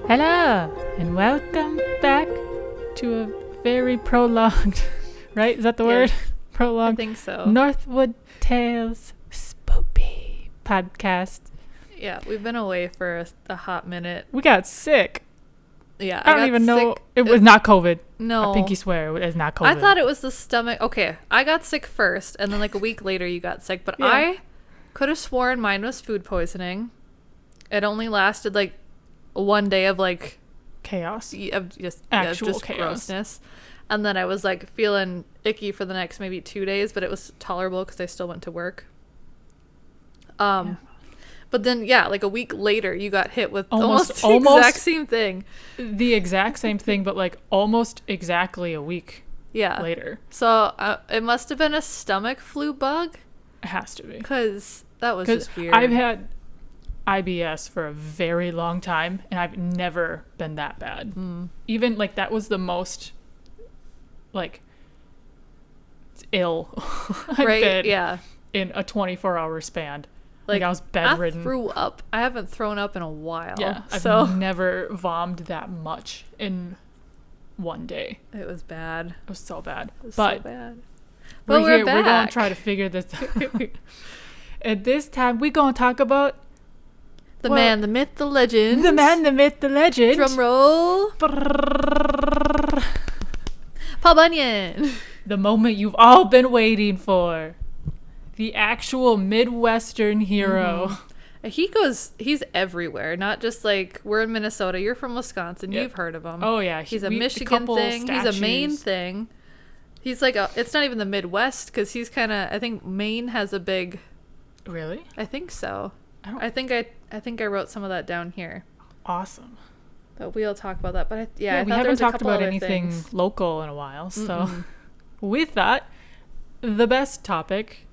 Hello, and welcome back to a very prolonged, right? Is that the word? Prolonged. I think so. Northwood Tales Spooky Podcast. Yeah, we've been away for a hot minute. We got sick. Yeah, I don't even know. It was not COVID. No. I think you swear it was not COVID. I thought it was the stomach. Okay, I got sick first, and then like a week later you got sick. But Yeah. I could have sworn mine was food poisoning. It only lasted like one day of like chaos. of just Actual chaos. grossness. And then I was like feeling icky for the next maybe 2 days, but it was tolerable because I still went to work. Yeah. But then, yeah, like a week later, you got hit with Almost- almost the exact same thing. The exact same thing, but like almost exactly a week Yeah. later. So it must have been a stomach flu bug It has to be. because that was Because just weird. I've had IBS for a very long time, and I've never been that bad. Even like that was the most like ill I've right? been Yeah. in a 24-hour span. Like I was I bedridden. threw up. I haven't thrown up in a while. Yeah, So I've never vomited that much in one day. it was bad. It was so bad. It was But so bad. we're But here. back. We're gonna try to figure this out. And this time we're gonna talk about The man, the myth, the legend. the man, the myth, the legend. Drum roll. Paul Bunyan. The moment you've all been waiting for. The actual Midwestern hero. He's everywhere, not just like we're in Minnesota. You're from Wisconsin. Yep. You've heard of him. Oh yeah, He's a a Michigan couple thing. He's a Maine statues. thing. He's like it's not even the Midwest because he's kind of. I think Maine has a big. Really? I think so. I think I wrote some of that down here. Awesome. But we'll talk about that. But I We thought there haven't was a talked couple about other anything things. local in a while, so Mm-mm. we thought the best topic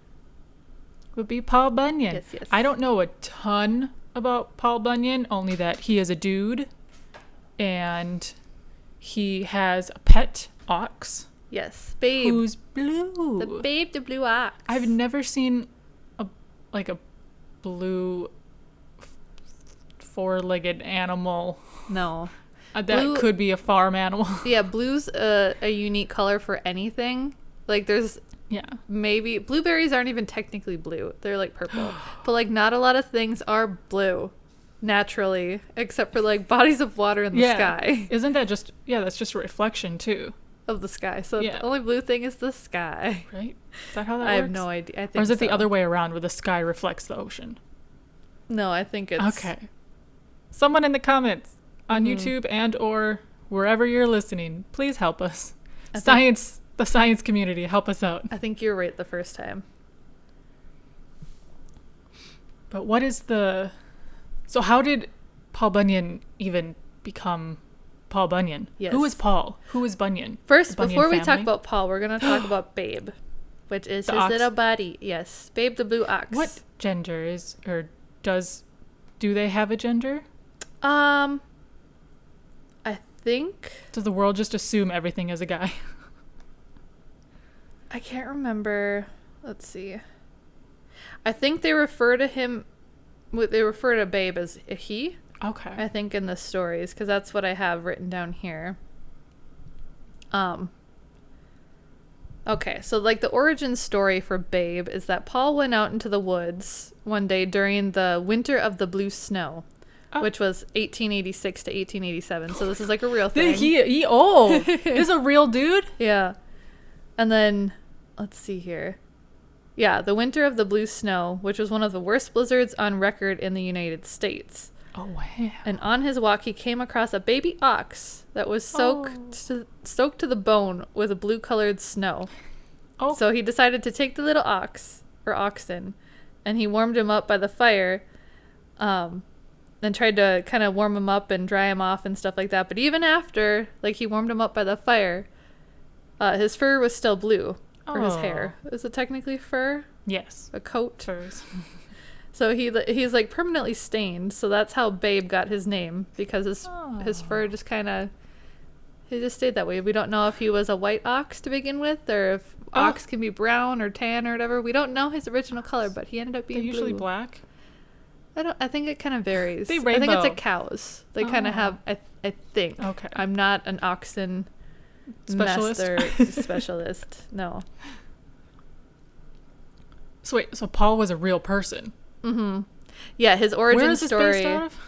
would be Paul Bunyan. Yes. I don't know a ton about Paul Bunyan, only that he is a dude and he has a pet ox Yes, babe. who's blue. The babe, the blue ox. I've never seen a blue four-legged animal No. that Blue- could be a farm animal. Yeah, blue's a unique color for anything. Like there's Yeah. maybe blueberries aren't even technically blue. They're like purple. But like not a lot of things are blue naturally except for like bodies of water in the sky. Isn't that just that's just a reflection too, Of the sky. So Yeah. the only blue thing is the sky. right? Is that how that I works? have no idea. I think Or is it the so. other way around where the sky reflects the ocean? No, I think it's Okay. Someone in the comments on Mhm. YouTube and or wherever you're listening, please help us. I think- The science community, help us out. I think you're right the first time. But what is so how did Paul Bunyan even become Paul Bunyan? Yes. Who is Paul? Who is Bunyan? First, The Bunyan before we talk family? about Paul, we're going to talk about Babe, which is The his ox. little buddy. Yes, Babe the blue ox. What gender is or do they have a gender? I think Does the world just assume everything is a guy? I can't remember. Let's see. I think they refer to him. They refer to Babe as a he. Okay. I think in the stories, because that's what I have written down here. Okay, so like the origin story for Babe is that Paul went out into the woods one day during the winter of the blue snow, Oh. which was 1886 to 1887. So this is like a real thing. He old. This is a real dude? Yeah. And then, let's see here. Yeah, the winter of the blue snow, which was one of the worst blizzards on record in the United States. Oh, wow. And on his walk, he came across a baby ox that was soaked to the bone with blue-colored snow. Oh. So he decided to take the little ox, or oxen, and he warmed him up by the fire, and tried to kind of warm him up and dry him off and stuff like that. But even after, like, he warmed him up by the fire, his fur was still blue, or his hair. Is it technically fur? Yes. A coat? Furs. So he's like permanently stained. So that's how Babe got his name, because his fur just kind of, he just stayed that way. We don't know if he was a white ox to begin with, or if ox can be brown or tan or whatever. We don't know his original color, but he ended up being They're usually blue. black. I think it kind of varies. They I think it's rainbow. at cows. They kind of have. I think. Okay. I'm not an oxen Specialist? master specialist. No. So wait, so Paul was a real person. Mm-hmm. Yeah, his origin Where is this story. based out of?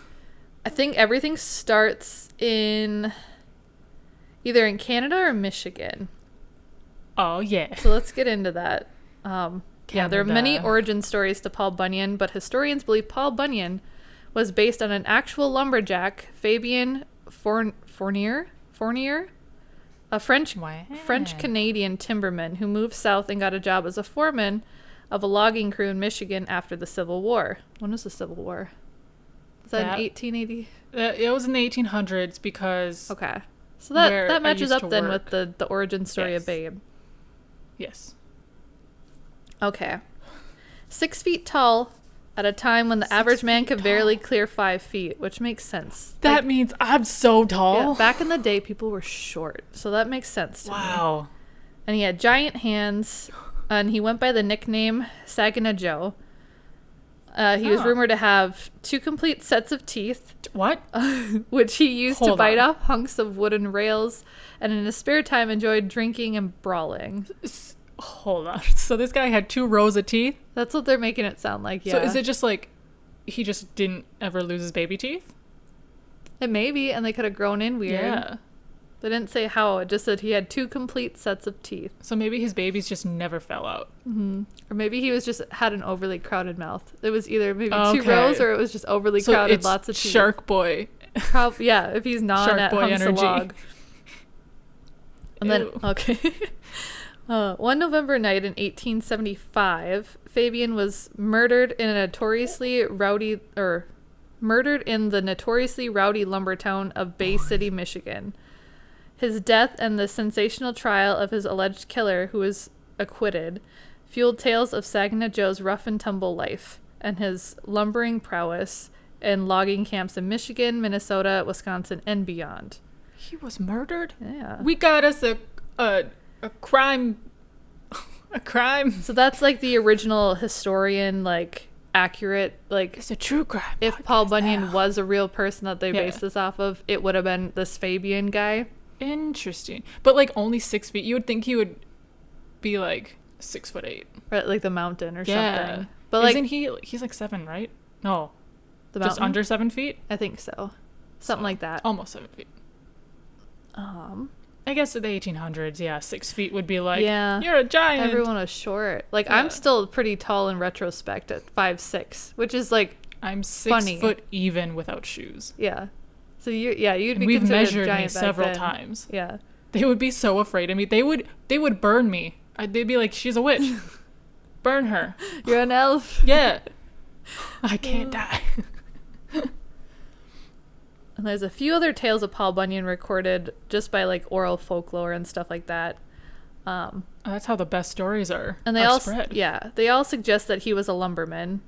I think everything starts in either in Canada or Michigan. Oh, yeah. So let's get into that. Yeah, there are many Canada. origin stories to Paul Bunyan, but historians believe Paul Bunyan was based on an actual lumberjack, Fabien Fournier, a Wow. French-Canadian timberman who moved south and got a job as a foreman of a logging crew in Michigan after the Civil War. When was the Civil War? Was that in 1880? It was in the 1800s because... Okay. So Where that I matches used up to then work. with the origin story Yes. of Babe. Yes. Okay. 6 feet tall at a time when the 6 average man feet could barely tall. clear 5 feet, which makes sense. That means I'm so tall. Yeah, back in the day, people were short, so that makes sense to me. Wow. And he had giant hands, and he went by the nickname Saginaw Joe. He was Huh. rumored to have 2 complete sets of teeth, What? which he used to Hold bite on. off hunks of wooden rails, and in his spare time enjoyed drinking and brawling. Hold on. So this guy had 2 rows of teeth? That's what they're making it sound like, yeah. So is it just like he just didn't ever lose his baby teeth? It may be, and they could have grown in weird. Yeah. They didn't say how, it just said he had 2 complete sets of teeth. So maybe his babies just never fell out. Or maybe he was just had an overly crowded mouth. It was either maybe 2 Okay. rows or it was just overly So crowded, it's lots of teeth. Shark Boy. Yeah, if he's gnawing Shark at Boy hunks of energy. log. And then, Ew. okay. One November night in 1875, Fabian was murdered in the notoriously rowdy lumber town of Bay City, Michigan. His death and the sensational trial of his alleged killer, who was acquitted, fueled tales of Saginaw Joe's rough and tumble life and his lumbering prowess in logging camps in Michigan, Minnesota, Wisconsin, and beyond. He was murdered? Yeah. We got us a crime. A crime. So that's like the original historian, like accurate, like It's a true crime. if Paul podcast Bunyan now. was a real person that they Yeah. based this off of, it would have been this Fabian guy. Interesting. But like only 6 feet. You would think he would be like 6'8". Right, like the mountain or Yeah. something. But like Isn't he's like 7, right? No. the Just mountain, under 7 feet? I think so. Something like that. Almost 7 feet. Um, I guess in the 1800s, yeah, 6 feet would be like, Yeah. you're a giant. everyone was short. Like Yeah. I'm still pretty tall in retrospect at 5'6", which is like I'm 6 funny. foot even without shoes. yeah. So you'd And be we've considered a measured me giant back several then. times. Yeah. They would be so afraid of me. They would burn me. They'd be like, she's a witch. Burn her. You're an elf. Yeah. I can't die. And there's a few other tales of Paul Bunyan recorded just by like oral folklore and stuff like that. That's how the best stories are. And they are all spread. they all suggest that he was a lumberman.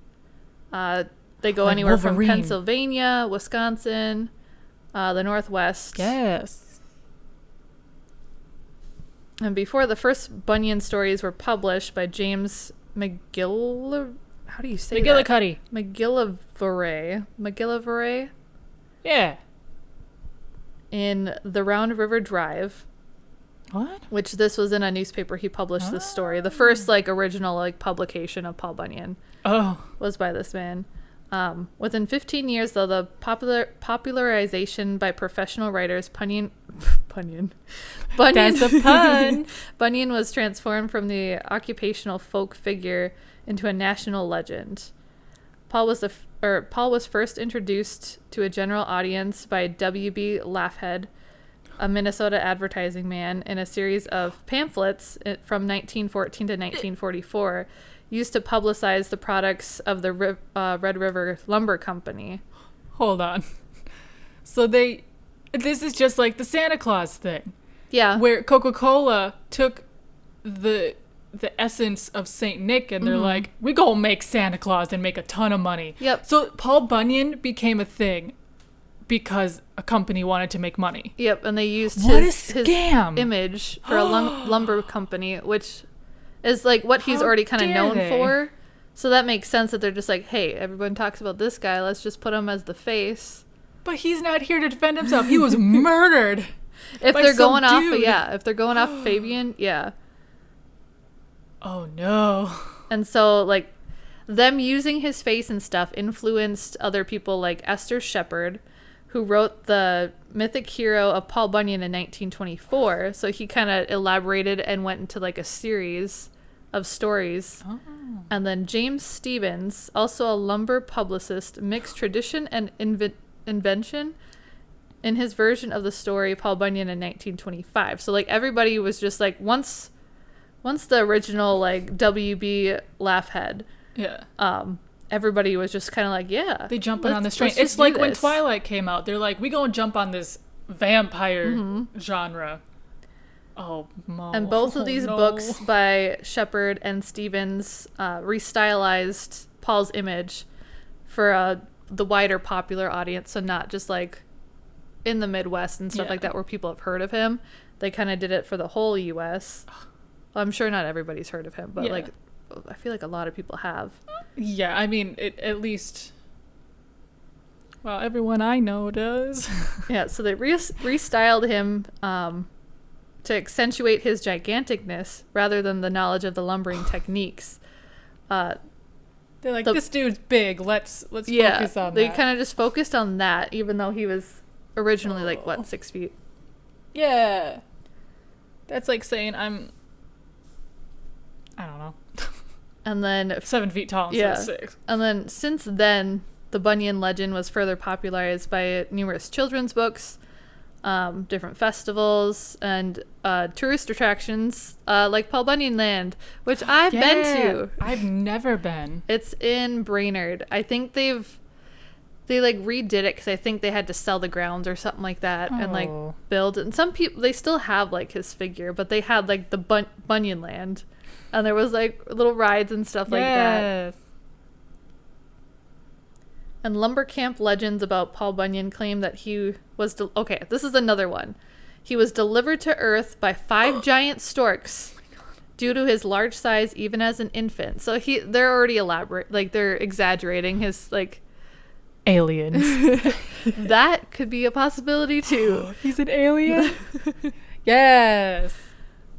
They go Like anywhere Wolverine. from Pennsylvania, Wisconsin, the Northwest. Yes. And before the first Bunyan stories were published by James McGill, how do you say that? McGillicuddy. McGillivray Yeah. in The Round River Drive, What? which this was in a newspaper he published this story. The first like original like publication of Paul Bunyan Oh. was by this man. Within 15 years, though, the popularization by professional writers, Bunyan, That's a pun. Bunyan was transformed from the occupational folk figure into a national legend. Paul was first introduced to a general audience by W.B. Laughhead, a Minnesota advertising man, in a series of pamphlets from 1914 to 1944. Used to publicize the products of the Red River Lumber Company. Hold on. So this is just like the Santa Claus thing. Yeah. Where Coca-Cola took the essence of Saint Nick and they're like, we gonna make Santa Claus and make a ton of money. Yep. So Paul Bunyan became a thing because a company wanted to make money. Yep, and they used What a his scam. image for a lumber company, which is like what he's How already kind of dare known they? for. So that makes sense that they're just like, hey, everyone talks about this guy. Let's just put him as the face. But he's not here to defend himself. He was murdered. If by they're some going off, dude. if they're going off Fabian, yeah. Oh no. And so like them using his face and stuff influenced other people like Esther Shepherd, who wrote the mythic hero of Paul Bunyan in 1924. So he kind of elaborated and went into like a series of stories. Oh. And then James Stevens, also a lumber publicist, mixed tradition and invention in his version of the story Paul Bunyan in 1925. So like everybody was just like once the original like WB laugh head, Yeah. Everybody was just kind of like, yeah, They jump in on this train. It's like when Twilight came out. They're like, we gonna jump on this vampire genre. Oh, no. And both of these books by Shepherd and Stevens restylized Paul's image for the wider popular audience, so not just like in the Midwest and stuff like that where people have heard of him. They kind of did it for the whole U.S. Well, I'm sure not everybody's heard of him, but like I feel like a lot of people have. Yeah, I mean, at least, well, everyone I know does. Yeah, so they restyled him to accentuate his giganticness rather than the knowledge of the lumbering techniques. They're like, this dude's big. Let's focus on that. They kind of just focused on that, even though he was originally like 6 feet. Yeah, that's like saying I don't know. And then 7 feet tall instead of 6. And then since then, the Bunyan legend was further popularized by numerous children's books, different festivals, and tourist attractions like Paul Bunyan Land, which I've been to. I've never been. It's in Brainerd. I think they like redid it because I think they had to sell the grounds or something like that and like build. And some people, they still have like his figure, but they had like the Bunyan Land. And there was like little rides and stuff like that. And lumber camp legends about Paul Bunyan claim that he was... okay, this is another one. He was delivered to Earth by 5 giant storks due to his large size even as an infant. So they're already elaborate. Like, they're exaggerating his, like... aliens. That could be a possibility, too. He's an alien? Yes.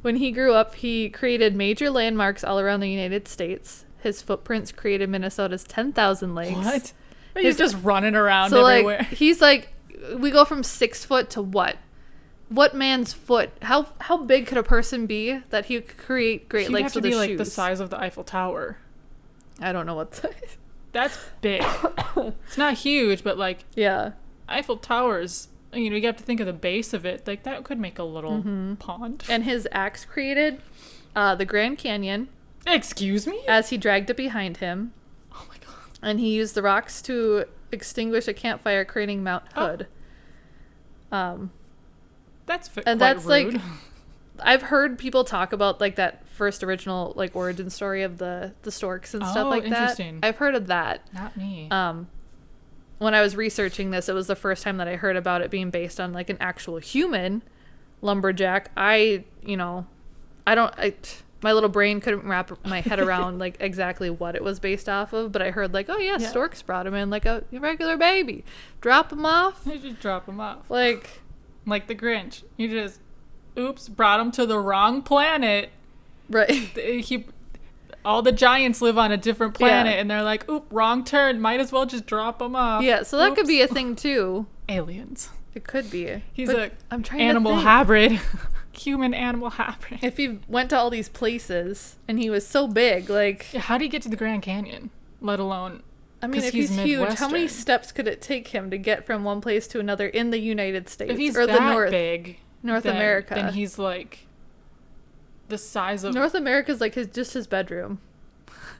When he grew up, he created major landmarks all around the United States. His footprints created Minnesota's 10,000 lakes. What? He's just running around so everywhere. Like, he's like, we go from 6 foot to what? What man's foot? How big could a person be that he could create Great Lakes with his shoes? He'd have to be like the size of the Eiffel Tower. I don't know what size. That's big. It's not huge, but like Eiffel Towers. You have to think of the base of it. Like, that could make a little pond. And his axe created the Grand Canyon. Excuse me? As he dragged it behind him. Oh, my God. And he used the rocks to extinguish a campfire, creating Mount Hood. That's quite that's rude. Like, I've heard people talk about, like, that first original, like, origin story of the storks and stuff like that. Interesting. I've heard of that. Not me. When I was researching this, it was the first time that I heard about it being based on like an actual human lumberjack. My little brain couldn't wrap my head around like exactly what it was based off of, but I heard like, storks brought him in like a regular baby. Drop him off. You just drop him off. Like the Grinch. You just, brought him to the wrong planet. Right. All the giants live on a different planet, and they're like, wrong turn. Might as well just drop them off. Yeah, so that could be a thing, too. Aliens. It could be. He's I'm trying animal to think. hybrid. Human-animal hybrid. If he went to all these places, and he was so big, like... Yeah, how do you get to the Grand Canyon? Let alone... I mean, if he's huge, how many steps could it take him to get from one place to another in the United States? If he's or that big... North America. Then he's, like... the size of... North America's like just his bedroom.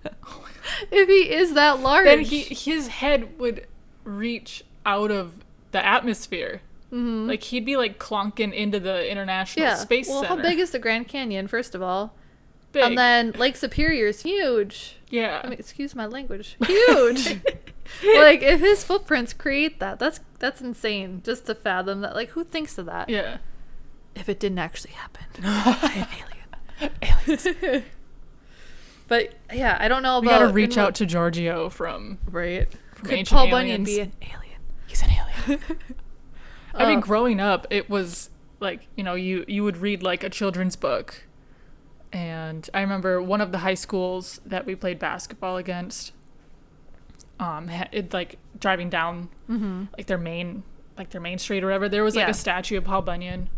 Oh my God. If he is that large, then his head would reach out of the atmosphere. Mm-hmm. Like, he'd be like clunking into the International Space Center. How big is the Grand Canyon, first of all? Big. And then Lake Superior's huge. Yeah. I mean, excuse my language. Huge. Like, if his footprints create that's insane just to fathom that. Like, who thinks of that? Yeah. If it didn't actually happen. An alien. Aliens. But yeah, I don't know about. We gotta reach out to Giorgio from right. From Could Ancient Paul Aliens. Bunyan be an alien? He's an alien. I mean, growing up, it was like, you know, you would read like a children's book, and I remember one of the high schools that we played basketball against. It like driving down like their main street or whatever. There was like a statue of Paul Bunyan.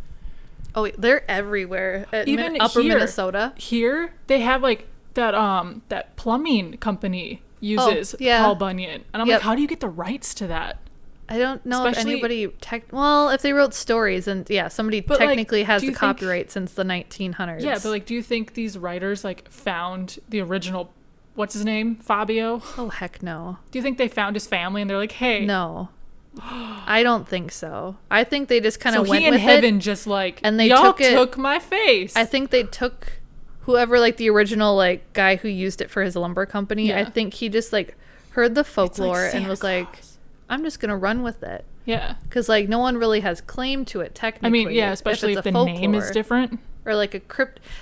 Oh, they're everywhere. Even Upper here, Minnesota. Here they have like that plumbing company uses Paul Bunyan, and I'm like, how do you get the rights to that? I don't know if Especially- anybody if they wrote stories and somebody But, technically like, has do the you think- copyright since the 1900s. Yeah, but like, do you think these writers like found the original? What's his name? Fabio? oh heck no. Do you think they found his family and they're like, hey, No. I don't think so. I think they just kind so of went he in with heaven it. just like, and they y'all took it- my face. I think they took whoever like the original like guy who used it for his lumber company. Yeah. I think he just like heard the folklore and Santa was like, I'm just gonna run with it. yeah. Because like no one really has claim to it technically. I mean, yeah, especially if it's the a name is folklore. different. Or like a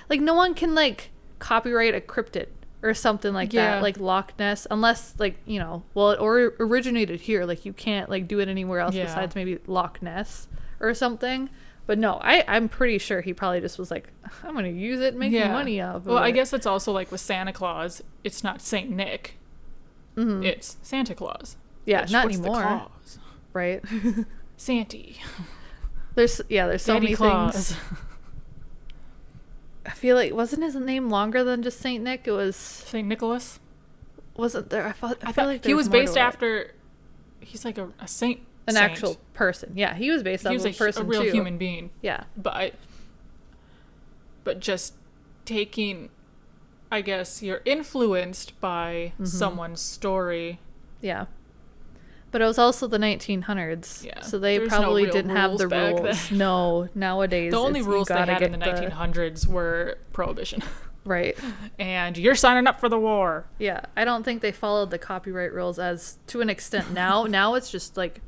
like no one can like copyright a cryptid or something like Yeah. that, like Loch Ness, unless like, you know, well, it originated here, like you can't like do it anywhere else Yeah. besides maybe Loch Ness or something. But no, I'm pretty sure he probably just was like, I'm gonna use it and make money off Well, of I it. guess it's also like with Santa Claus, it's not Saint Nick, it's Santa Claus. Yeah, Which, not what's the anymore. clause? Right. Santy. There's so Daddy many Claus. things. I feel like wasn't his name longer than just Saint Nick? It was Saint Nicholas. wasn't there? I feel like he there was more to based it. after. He's like a saint. an saint. actual person. Yeah, he was based He on was a person a real too. human being. Yeah. But just taking, I guess, you're influenced by someone's story. Yeah. But it was also the 1900s. Yeah. So they There's no probably real didn't have the rules back rules. then. No, nowadays The only you rules they gotta had in the get 1900s were prohibition. Right. And you're signing up for the war. Yeah. I don't think they followed the copyright rules as to an extent now. Now it's just like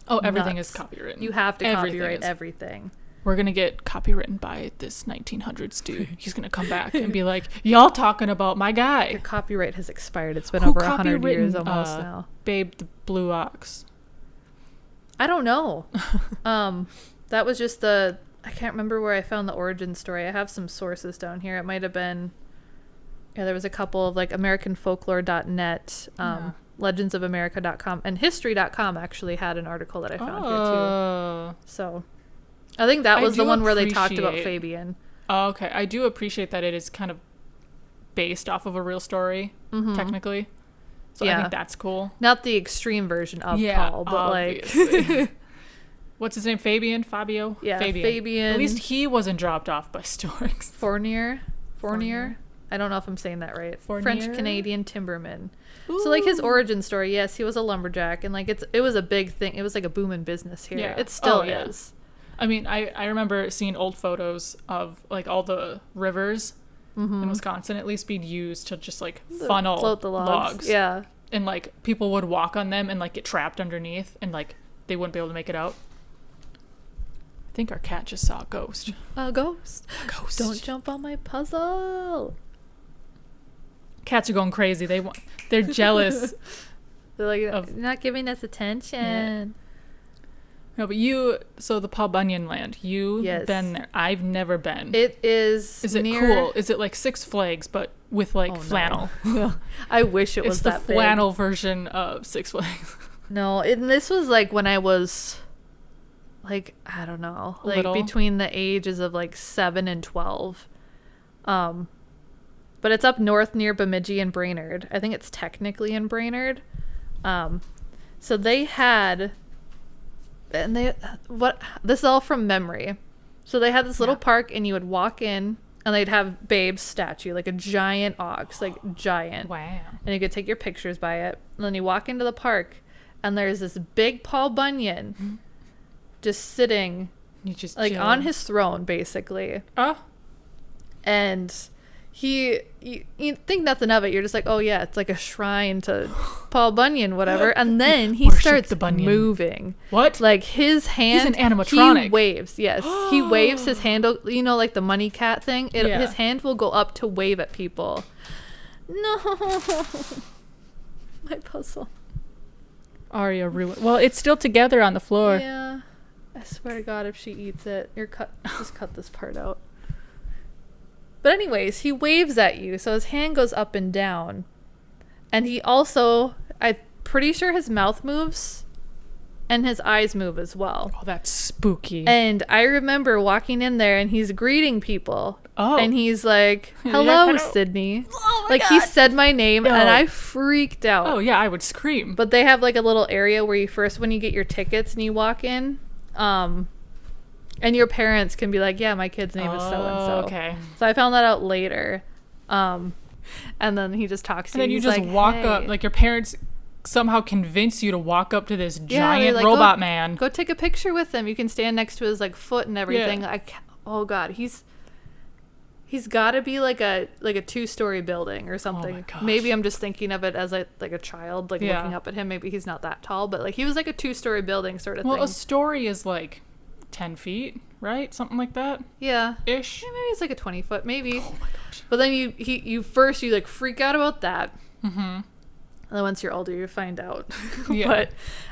Oh, everything nuts. is copywritten. You have to Everything copyright is. everything. We're going to get copywritten by this 1900s dude. He's going to come back and be like, y'all talking about my Your guy. copyright has expired. It's been Who over 100 years copywritten, almost now. Babe the Blue Ox. I don't know. That was just I can't remember where I found the origin story. I have some sources down here. It might have been, there was a couple of like AmericanFolklore.net, legendsofamerica.com, and history.com actually had an article that I found here too. So I think that I was the do one where they talked about appreciate- Fabian. Oh, okay. I do appreciate that it is kind of based off of a real story, technically. So I Yeah. think that's cool. Not the extreme version of Yeah, Paul, but obviously. like What's his name? Fabio? Yeah, At Fabian. least he wasn't dropped off by storks. Fournier. Fournier. I don't know if I'm saying that right. Fournier? French Canadian timberman. So like his origin story, yes, he was a lumberjack, and like it was a big thing. It was like a booming business here. Yeah. It still Oh, yeah. is. I mean, I remember seeing old photos of like all the rivers in Wisconsin at least being used to just like funnel Float the logs. Yeah. And like people would walk on them and like get trapped underneath and like they wouldn't be able to make it out. I think our cat just saw a ghost. A ghost. A ghost. Don't jump on my puzzle. Cats are going crazy. They're jealous. They're like, Of- not giving us attention. No, but so the Paul Bunyan land, you've Yes. been there. I've never been. It is. Is it near... cool? Is it like Six Flags but with like Oh, no. flannel? I wish it was It's the that big. flannel version of Six Flags. No, and this was like when I was like, I don't know, like Little? between the ages of like 7 and 12. But it's up north near Bemidji and Brainerd. I think it's technically in Brainerd. So they had, and this is all from memory. So they had this little park, and you would walk in, and they'd have Babe's statue, like a giant ox, like giant. Wow. And you could take your pictures by it. And then you walk into the park, and there's this big Paul Bunyan just sitting You just like chilling. on his throne, basically. Oh. And you think nothing of it. You're just like, oh yeah, it's like a shrine to Paul Bunyan, whatever. And then he Worship starts the Bunyan. moving. What? Like his hand. He's an animatronic. He waves. Yes, he waves his hand. You know, like the money cat thing. Yeah. His hand will go up to wave at people. No. My puzzle. Arya ruined. Well, it's still together on the floor. Yeah. I swear to God, if she eats it, just cut this part out. But anyways, he waves at you, so his hand goes up and down. And he also, I'm pretty sure his mouth moves and his eyes move as well. Oh, that's spooky. And I remember walking in there and he's greeting people. Oh. And he's like, hello, Sydney. Oh my God. He said my name and I freaked out. Oh, yeah, I would scream. But they have like a little area where when you get your tickets and you walk in, and your parents can be like, yeah, my kid's name is so-and-so. Okay. So I found that out later. And then he just talks to you. And then you just like, walk hey. up, like your parents somehow convince you to walk up to this giant like, robot man. Go take a picture with him. You can stand next to his like foot and everything. Yeah. Oh God, he's got to be like a 2-story building or something. Oh my gosh. Maybe I'm just thinking of it as like a child looking up at him. Maybe he's not that tall, but like he was like a 2-story building sort of thing. Well, a story is like 10 feet, right? Something like that. Yeah. Ish. Yeah, maybe it's like a 20-foot, maybe. Oh my gosh. But then you first like freak out about that. Mm-hmm. And then once you're older, you find out. Yeah.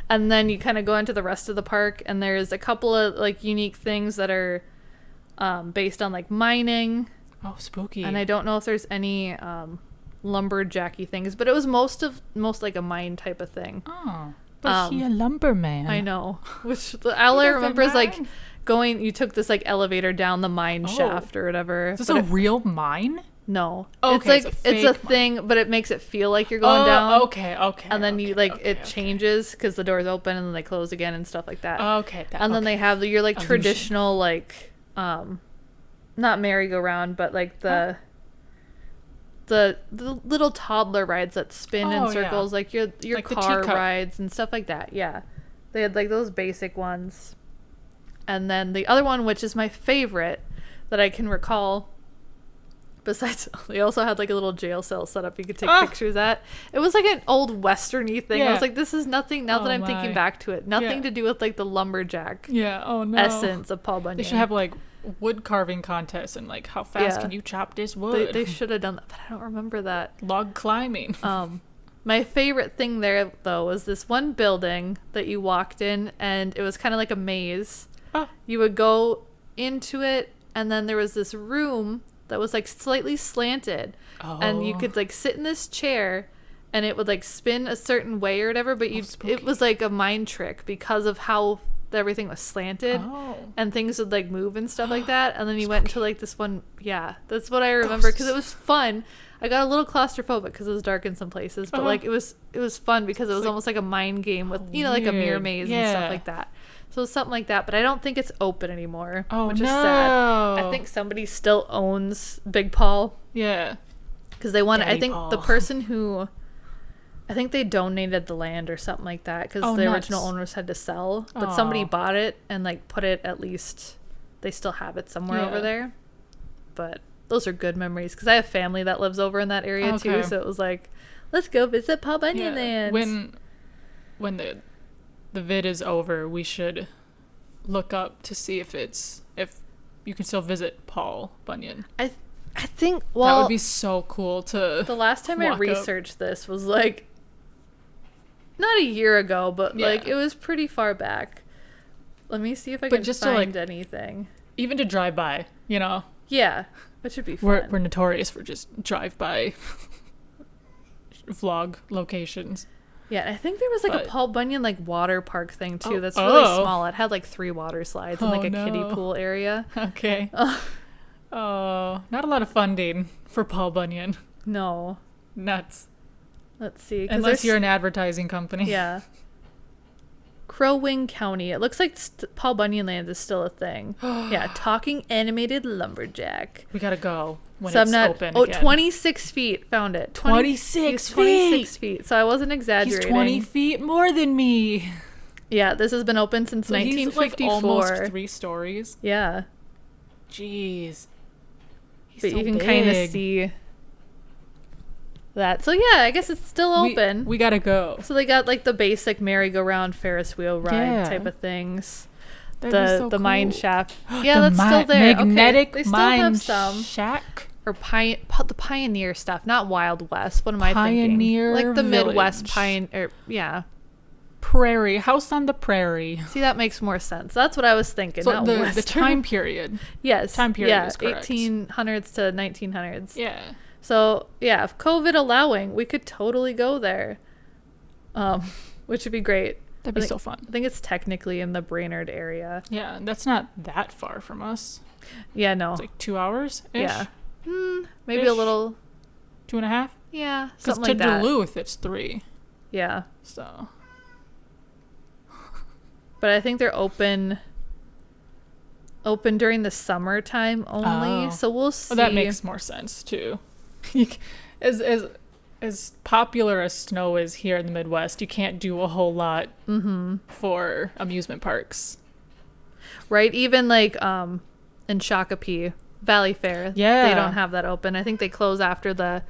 And then you kind of go into the rest of the park, and there's a couple of like unique things that are based on like mining. Oh, spooky. And I don't know if there's any lumberjacky things, but it was most like a mine type of thing. Oh. But he a lumberman. I know. Which all I remember is like you took this like elevator down the mine shaft or whatever. Is this a real mine? No. Oh, okay, it's a thing, but it makes it feel like you're going down. Okay. And then it changes because the doors open and then they close again and stuff like that. Okay. And then they have your like traditional like not merry-go-round, but like the little toddler rides that spin in circles, like your like car rides and stuff like that. Yeah. They had like those basic ones. And then the other one, which is my favorite that I can recall, besides, they also had like a little jail cell set up you could take pictures at. It was like an old western-y thing. Yeah. I was like, this is nothing, now that I'm thinking back to it, nothing to do with like the lumberjack essence of Paul Bunyan. They should have like wood carving contests and like how fast can you chop this wood. They should have done that, but I don't remember that. Log climbing. My favorite thing there though was this one building that you walked in, and it was kind of like a maze. You would go into it, and then there was this room that was like slightly slanted, and you could like sit in this chair and it would like spin a certain way or whatever, but it was like a mind trick because of how everything was slanted and things would like move and stuff like that. And then you went into like this one. Yeah, that's what I remember because it was fun. I got a little claustrophobic because it was dark in some places, but like it was fun because it was almost like a mind game with like a mirror maze and stuff like that. So something like that, but I don't think it's open anymore, which is sad. I think somebody still owns Big Paul. Yeah. Because they wanted, I think the person who, I think they donated the land or something like that because the original owners had to sell, but somebody bought it and like put it, at least they still have it somewhere over there. But those are good memories because I have family that lives over in that area too, so it was like, let's go visit Paul Bunyan land. When the vid is over, we should look up to see if you can still visit Paul Bunyan. I think that would be so cool to. The last time I researched this was like not a year ago, but like it was pretty far back. Let me see if I can find anything. Even to drive by, you know. Yeah, which should be fun. We're notorious for just drive by vlog locations. Yeah, I think there was like a Paul Bunyan like water park thing too. That's really small. It had like 3 water slides and like a kiddie pool area. Okay. Not a lot of funding for Paul Bunyan. No. Nuts. Let's see. Unless you're an advertising company. Yeah. Crow Wing County. It looks like Paul Bunyan land is still a thing. Yeah, talking animated lumberjack. We gotta go when it's open again. 26 feet. Found it. 26 feet. 26 feet. So I wasn't exaggerating. He's 20 feet more than me. Yeah, this has been open since 1954. He's like almost 3 stories. Yeah. Jeez. But you can kind of see that. So yeah, I guess it's still open. We gotta go. So they got like the basic merry-go-round Ferris wheel ride type of things. The mine shaft. Yeah, that's still there. Magnetic they still mine have some. shack. or the pioneer stuff, not Wild West. What am I thinking? Pioneer Like the Midwest village. yeah. Prairie, house on the prairie. See, that makes more sense. That's what I was thinking. So not the Western. time period. Yes. Time period is correct. 1800s to 1900s. Yeah. So, yeah, if COVID allowing, we could totally go there. Which would be great. That'd be so fun. I think it's technically in the Brainerd area. Yeah, that's not that far from us. Yeah, no. It's like 2 hours. Yeah. Maybe a little. 2.5. Yeah, Because something to like that. Duluth, it's 3. Yeah. So. But I think they're open during the summertime only. Oh. So we'll see. Well, that makes more sense too. As popular as snow is here in the Midwest, you can't do a whole lot for amusement parks. Right? Even like in Shakopee, Valley Fair. Yeah. They don't have that open. I think they close after the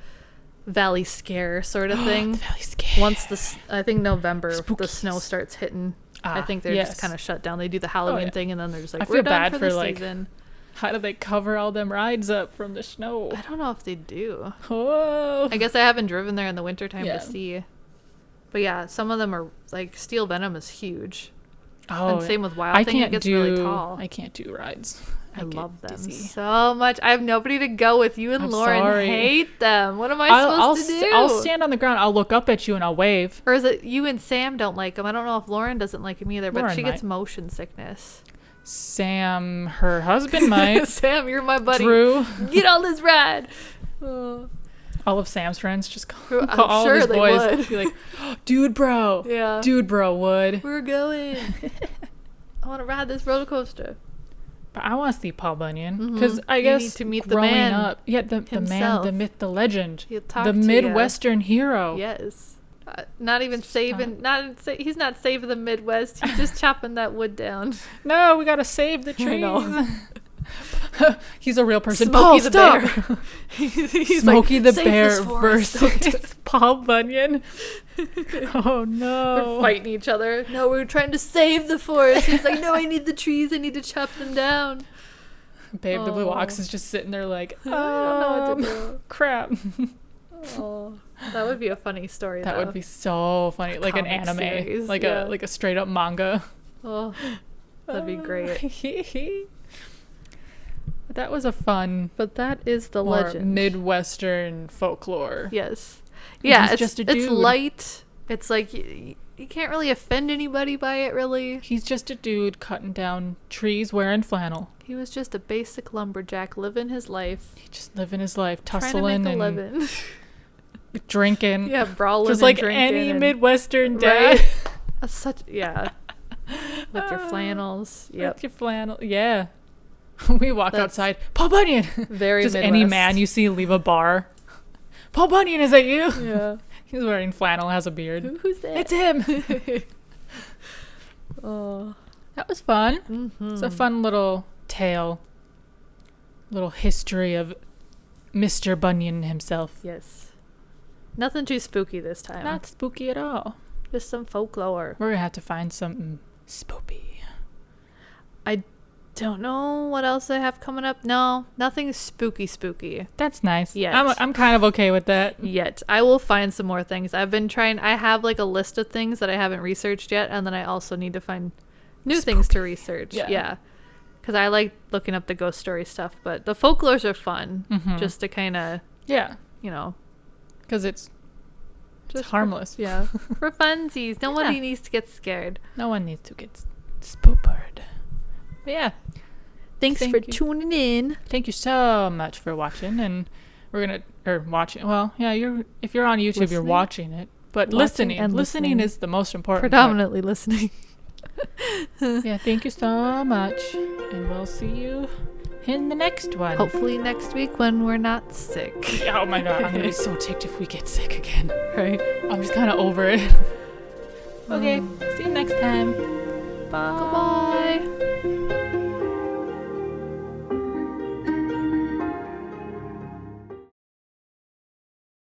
Valley Scare sort of thing. The Valley Scare. Once I think November, the Spookies. snow starts hitting. I think they're yes. just kind of shut down. They do the Halloween thing, and then they're just like, I we're feel done bad for for the like, season. how do they cover all them rides up from the snow? I don't know if they do. Oh. I guess I haven't driven there in the wintertime Yeah. to see. But yeah, some of them are like Steel Venom is huge. Oh, And same with Wild Thing, it gets really tall. I can't do rides. I get love them dizzy. so much. I have nobody to go with. You and I'm Lauren sorry. hate them. What am I I'll supposed to do? I'll stand on the ground. I'll look up at you and I'll wave. Or is it you and Sam don't like them? I don't know if Lauren doesn't like them either, but Lauren she gets might. motion sickness. Sam, her husband might. Sam, you're my buddy. Drew. Get on this ride. Oh. All of Sam's friends just call I'm all sure of his they boys. would. Be like, dude, bro. Yeah. Dude, bro, would. We're going. I want to ride this roller coaster. But I want to see Paul Bunyan because I You guess need to meet the growing man up, the man, himself. the myth, the legend, He'll talk the to ya. Midwestern hero. Yes. Not even saving. He's not saving the Midwest. He's just chopping that wood down. No, we gotta save the I trees. know. He's a real person. Smokey Paul, the stop. Bear. He's Smokey like, the "Save Bear this forest, don't do versus Paul Bunyan. Oh no! They're fighting each other. No, we're trying to save the forest. He's like, no, I need the trees. I need to chop them down. Babe, the Blue Ox is just sitting there like, I don't know what to do. Crap. Oh, that would be a funny story. That though. would be so funny, like an comic anime, series, like yeah. a straight up manga. Oh, that'd be great. But that was a fun, But that is the more legend. Midwestern folklore. Yes. Yeah, he's it's just a it's dude. light. It's like you can't really offend anybody by it, really. He's just a dude cutting down trees wearing flannel. He was just a basic lumberjack living his life. He just living his life, Trying to tussling make a and living. drinking. Yeah, brawling just and like drinking any and- Midwestern day. Right? With your flannels. Yep. With your flannel. Yeah. We walk That's outside. Paul Bunyan. Very just Midwest. any man you see leave a bar. Paul Bunyan, is that you? Yeah. He's wearing flannel, has a beard. Who's that? It's him. Oh. That was fun. Mm-hmm. It's a fun little tale. Little history of Mr. Bunyan himself. Yes. Nothing too spooky this time. Not spooky at all. Just some folklore. We're going to have to find something spooky. I don't know what else I have coming up. No, nothing spooky. That's nice. Yet. I'm kind of okay with that. Yet. I will find some more things. I've been trying. I have like a list of things that I haven't researched yet, and then I also need to find new things to research. Yeah. Because I like looking up the ghost story stuff, but the folklores are fun. Mhm. Just to kind of, Yeah. Because it's just harmless. Yeah. For funsies. Nobody needs to get scared. No one needs to get spooked. But yeah. Thanks Thank for you. tuning in. Thank you so much for watching, and we're gonna watching. Well, yeah, if you're on YouTube, you're Listening? watching it, but Watching listening and listening. is the most important. Predominantly listening. part. Yeah, thank you so much, and we'll see you in the next one. Hopefully next week when we're not sick. Oh my god, I'm gonna be so ticked if we get sick again. Right? I'm just kind of over it. Okay, see you next time. Bye. Goodbye.